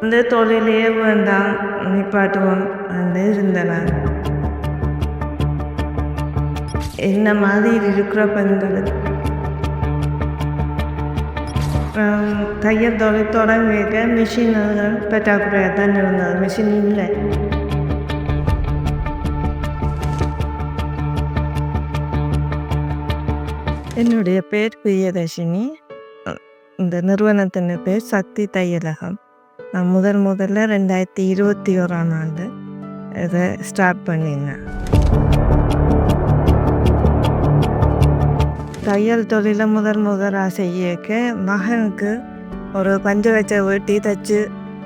இந்த தொழிலையே வேண்டாம் நிப்பாட்டுவோம் இருந்தனர். என்ன மாதிரி இருக்கிற பெண்களுக்கு தையல் தொழில் தொடங்க மிஷின்கள் பற்றாக்குறையாக தான் இருந்தது. மிஷின் இல்லை. என்னுடைய பேர் பிரியதர்ஷினி. இந்த நிறுவனத்தின் பேர் சக்தி தையலகம். நான் முதல்ல 2021ஆம் ஆண்டு இதை ஸ்டார்ட் பண்ணினேன். தையல் தொழிலை முதலாக செய்யக்க மகனுக்கு ஒரு பஞ்சு வச்ச வெட்டி தைச்சு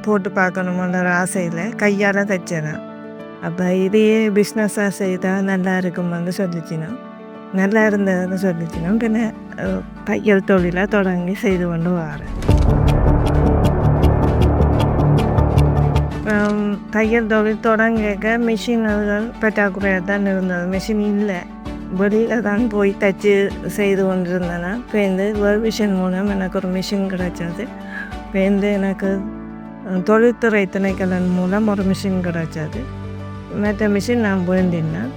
போட்டு பார்க்கணுன்ற ஆசையில் கையால் தைச்சேன். அப்போ இதையே பிஸ்னஸாக செய்தால் நல்லா இருக்குமென்னு சொல்லிச்சினா, நல்லா இருந்ததுன்னு சொல்லிச்சினா, பின்ன தையல் தொழிலை தொடங்கி செய்து கொண்டு வரேன். தையல் தொழில் தொடங்க மிஷின்கள் பற்றாக்குறையாக தான் இருந்தது. மிஷின் இல்லை. வெளியில் தான் போய் தைச்சி செய்து கொண்டிருந்தேன். பேருந்து வேர்ல்ட் விஷன் மூலம் எனக்கு ஒரு மிஷின் கிடைச்சது. பேருந்து எனக்கு தொழில்துறை திணைக்களம் மூலம் ஒரு மிஷின் கிடைச்சது. மற்ற மிஷின் நான் வேண்டினேன்.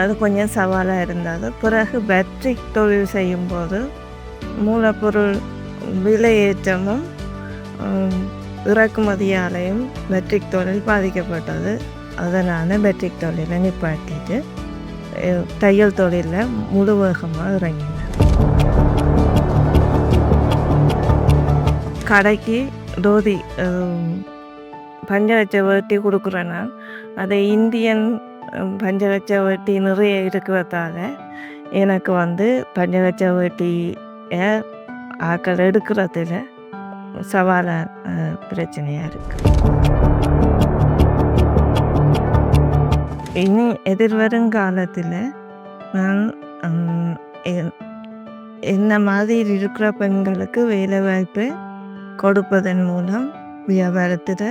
அது கொஞ்சம் சவாலாக இருந்தது. பிறகு பேட்டரி தொழில் செய்யும்போது மூலப்பொருள் விலையேற்றமும் இறக்குமதியாலையும் பேட்டரி தொழில் பாதிக்கப்பட்டது. அதனால் பேட்டரி தொழிலை நிப்பாட்டிட்டு தையல் தொழிலில் முழு வேகமாக இறங்கினேன். கடைக்கு தோதி பஞ்சவச்ச வேட்டி கொடுக்குறேன்னா அதை இந்தியன் பஞ்சவச்ச வேட்டி நிறைய இருக்கிறதால எனக்கு பஞ்சவச்ச வேட்டியை ஆக்கள் எடுக்கிறதுல சவாலான பிரச்சனையாக இருக்குது. இனி எதிர்வருங்காலத்தில் நான் என்ன மாதிரி இருக்கிற பெண்களுக்கு வேலை வாய்ப்பு கொடுப்பதன் மூலம் வியாபாரத்தை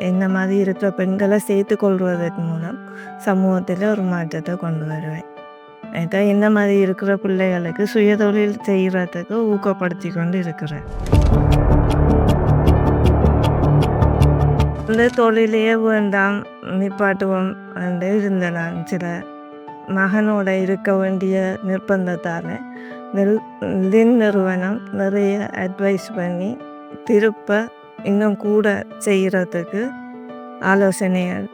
என்ன மாதிரி இருக்கிற பெண்களை சேர்த்து கொள்வதன் மூலம் சமூகத்தில் ஒரு மாற்றத்தை கொண்டு வருவேன். இந்த மாதிரி இருக்கிற பிள்ளைகளுக்கு சுயதொழில் செய்கிறதுக்கு ஊக்கப்படுத்தி கொண்டு இருக்கிறேன். இந்த தொழிலையே வேண்டாம் நிப்பாட்டுவோம் இருந்தேன். சில மகனோட இருக்க வேண்டிய நிர்பந்தத்தால் நிறுவனம் நிறைய அட்வைஸ் பண்ணி திருப்ப இன்னும் கூட செய்கிறதுக்கு ஆலோசனைகள்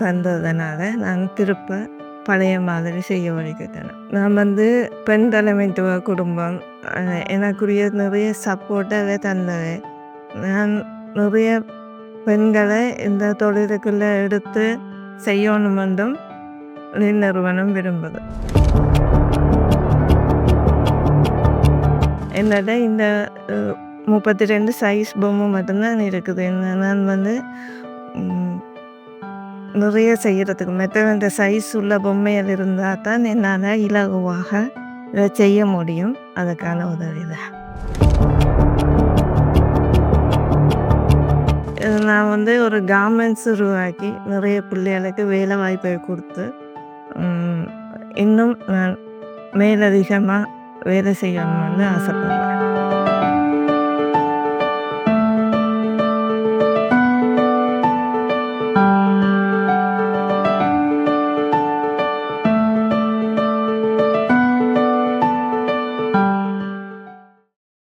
தந்ததுனால நான் திருப்ப பழைய மாதிரி செய்ய வலிக்கிறேன். நான் பெண் தலைமைத்துவ குடும்பம் எனக்குரிய நிறைய சப்போர்ட்டாகவே தந்தது. நான் நிறைய பெண்களை இந்த தொழிலுக்குள்ளே எடுத்து செய்யணுமென்றும் நிறுவனம் விரும்புது. என்னோட இந்த 32 சைஸ் பொம்மை மட்டும்தான் இருக்குது. நான் நிறைய செய்கிறதுக்கு மற்ற சைஸ் உள்ள பொம்மைகள் இருந்தால் தான் என்னால் இலகுவாக இதை செய்ய முடியும். அதுக்கான உதவி தான். நான் ஒரு கார்மெண்ட்ஸ் உருவாக்கி நிறைய பிள்ளைகளுக்கு வேலை வாய்ப்பை கொடுத்து இன்னும் நான் மேலதிகமாக வேலை செய்யணும்னு ஆசைப்படுறேன்.